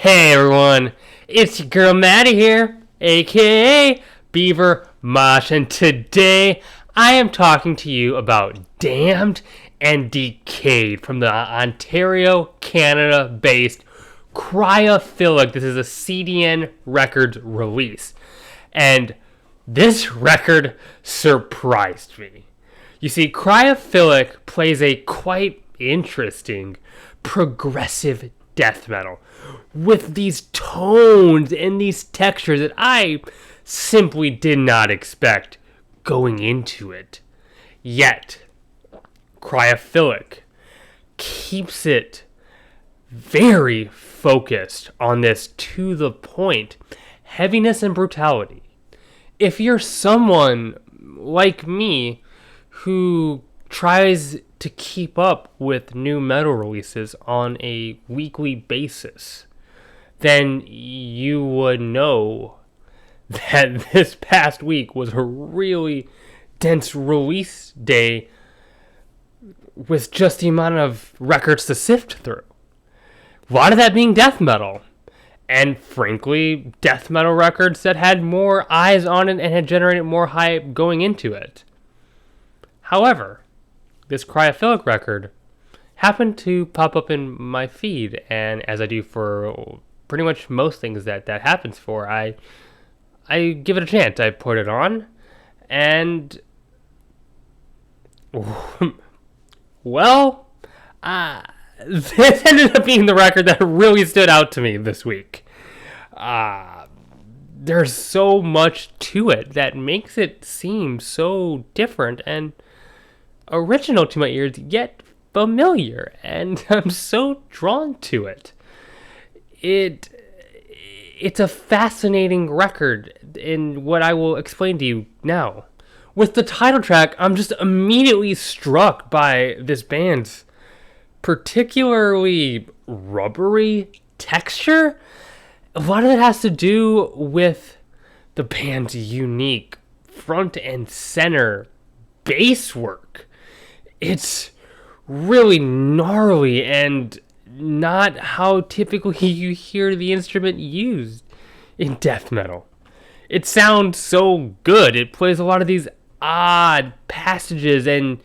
Hey everyone, it's your girl Maddie here, aka Beaver Mosh, and today I am talking to you about Damned and Decayed from the Ontario, Canada-based Cryophilic. This is a CDN Records release, and this record surprised me. You see, Cryophilic plays a quite interesting progressive death metal with these tones and these textures that I simply did not expect going into it. Yet, Cryophilic keeps it very focused on this to the point heaviness and brutality. If you're someone like me who tries to keep up with new metal releases on a weekly basis, then you would know that this past week was a really dense release day with just the amount of records to sift through. A lot of that being death metal. And frankly, death metal records that had more eyes on it and had generated more hype going into it. However, this Cryophilic record happened to pop up in my feed, and as I do for pretty much most things that happens for, I give it a chance. I put it on, and well, this ended up being the record that really stood out to me this week. There's so much to it that makes it seem so different and original to my ears, yet familiar, and I'm so drawn to it. It's a fascinating record in what I will explain to you now. With the title track, I'm just immediately struck by this band's particularly rubbery texture. A lot of it has to do with the band's unique front and center bass work. It's really gnarly and not how typically you hear the instrument used in death metal. It sounds so good. It plays a lot of these odd passages and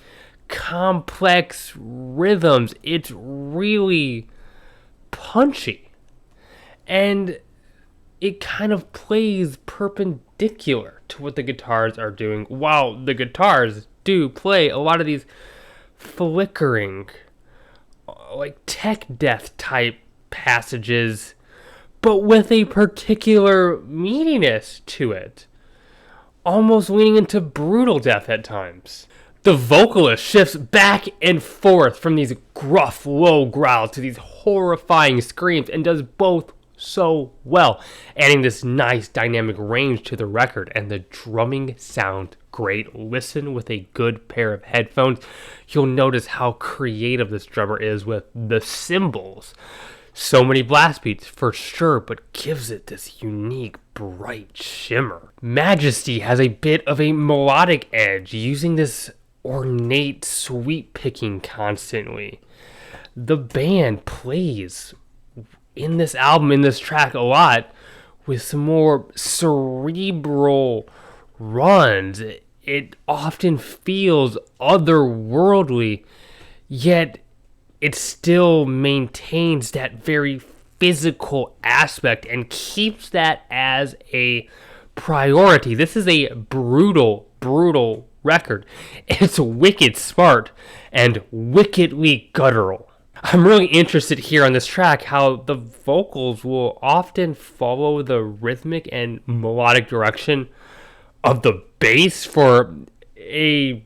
complex rhythms. It's really punchy. And it kind of plays perpendicular to what the guitars are doing, while the guitars do play a lot of these flickering, like tech death type passages, but with a particular meatiness to it, almost leaning into brutal death at times. The vocalist shifts back and forth from these gruff, low growls to these horrifying screams and does both so well, adding this nice dynamic range to the record, and the drumming sound great. Listen with a good pair of headphones. You'll notice how creative this drummer is with the cymbals. So many blast beats for sure, but gives it this unique bright shimmer. Majesty has a bit of a melodic edge, using this ornate sweep picking constantly. The band plays in this album, in this track, a lot with some more cerebral runs. It often feels otherworldly, yet it still maintains that very physical aspect and keeps that as a priority. This is a brutal record. It's wicked smart and wickedly guttural. I'm really interested here on this track how the vocals will often follow the rhythmic and melodic direction of the bass for a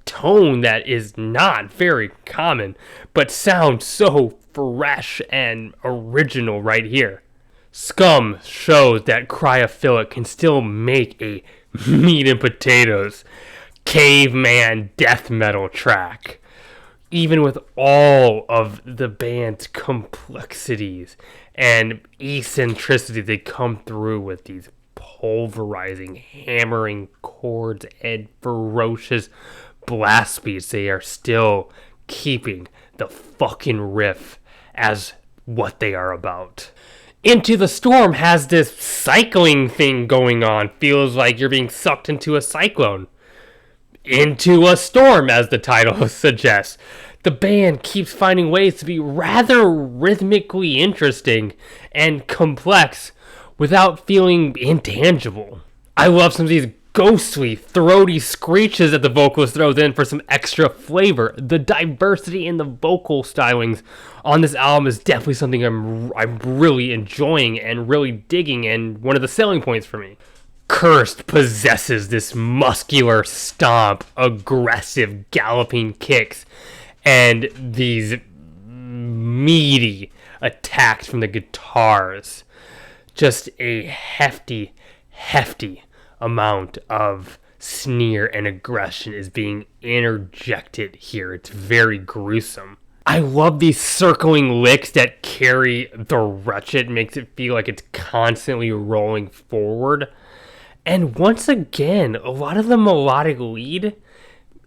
tone that is not very common, but sounds so fresh and original right here. Scum shows that Cryophilic can still make a meat and potatoes caveman death metal track, even with all of the band's complexities and eccentricity. They come through with these pulverizing, hammering chords and ferocious blast beats. They are still keeping the fucking riff as what they are about. Into the Storm has this cycling thing going on. Feels like you're being sucked into a cyclone. Into a Storm, as the title suggests. The band keeps finding ways to be rather rhythmically interesting and complex without feeling intangible. I love some of these ghostly, throaty screeches that the vocalist throws in for some extra flavor. The diversity in the vocal stylings on this album is definitely something I'm really enjoying and really digging, and one of the selling points for me. Cursed possesses this muscular stomp, aggressive galloping kicks, and these meaty attacks from the guitars. Just a hefty amount of sneer and aggression is being interjected here. It's very gruesome. I love these circling licks that carry the wretched, makes it feel like it's constantly rolling forward. And once again, a lot of the melodic lead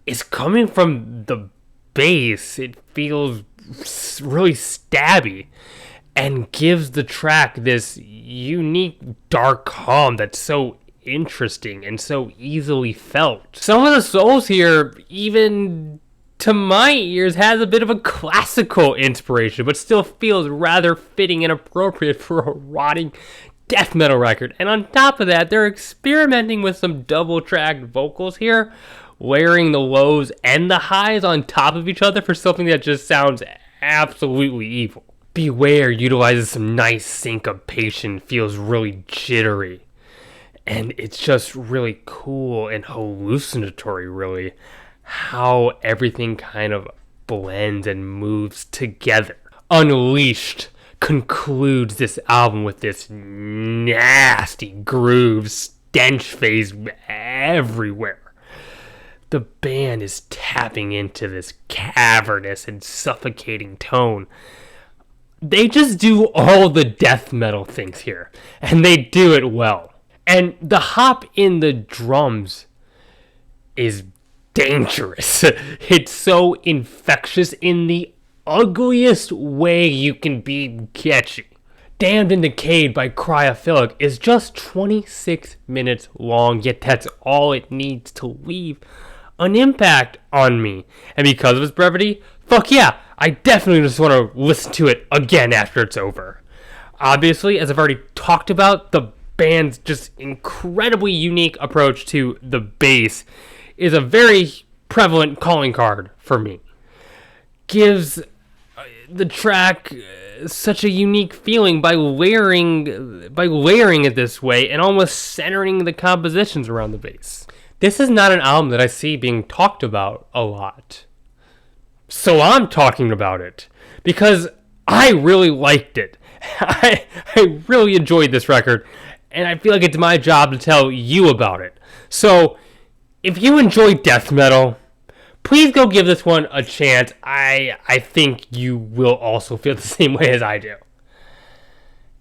is coming from the bass. It feels really stabby and gives the track this unique dark calm that's so interesting and so easily felt. Some of the solos here, even to my ears, has a bit of a classical inspiration, but still feels rather fitting and appropriate for a rotting death metal record. And on top of that, they're experimenting with some double-tracked vocals here, layering the lows and the highs on top of each other for something that just sounds absolutely evil. Beware utilizes some nice syncopation, feels really jittery. And it's just really cool and hallucinatory, really, how everything kind of blends and moves together. Unleashed concludes this album with this nasty groove, stench phase everywhere. The band is tapping into this cavernous and suffocating tone. They just do all the death metal things here, and they do it well. And the hop in the drums is dangerous. It's so infectious in the ugliest way you can be catchy. Damned and Decayed by Cryophilic is just 26 minutes long, yet that's all it needs to leave an impact on me. And because of its brevity, fuck yeah, I definitely just want to listen to it again after it's over. Obviously, as I've already talked about, the band's just incredibly unique approach to the bass is a very prevalent calling card for me. Gives the track such a unique feeling by layering it this way and almost centering the compositions around the bass. This is not an album that I see being talked about a lot. So I'm talking about it because I really liked it. I really enjoyed this record, and I feel like it's my job to tell you about it. So, if you enjoy death metal, please go give this one a chance. I think you will also feel the same way as I do.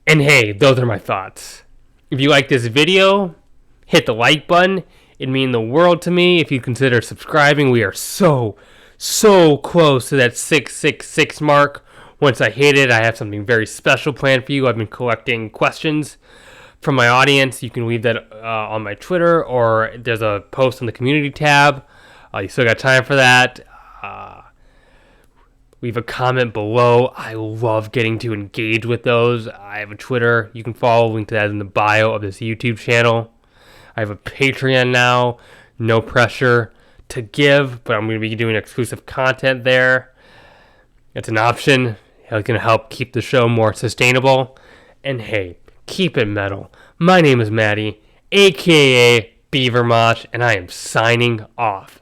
And hey, those are my thoughts. If you like this video, hit the like button. It'd mean the world to me if you consider subscribing. We are so close to that 666 mark. Once I hit it, I have something very special planned for you. I've been collecting questions from my audience. You can leave that on my Twitter, or there's a post on the community tab. You still got time for that. Leave a comment below. I love getting to engage with those. I have a Twitter. You can follow. Link to that in the bio of this YouTube channel. I have a Patreon now. No pressure to give, but I'm going to be doing exclusive content there. It's an option. It's going to help keep the show more sustainable. And hey, keep it metal. My name is Maddie, aka Beavermosh, and I am signing off.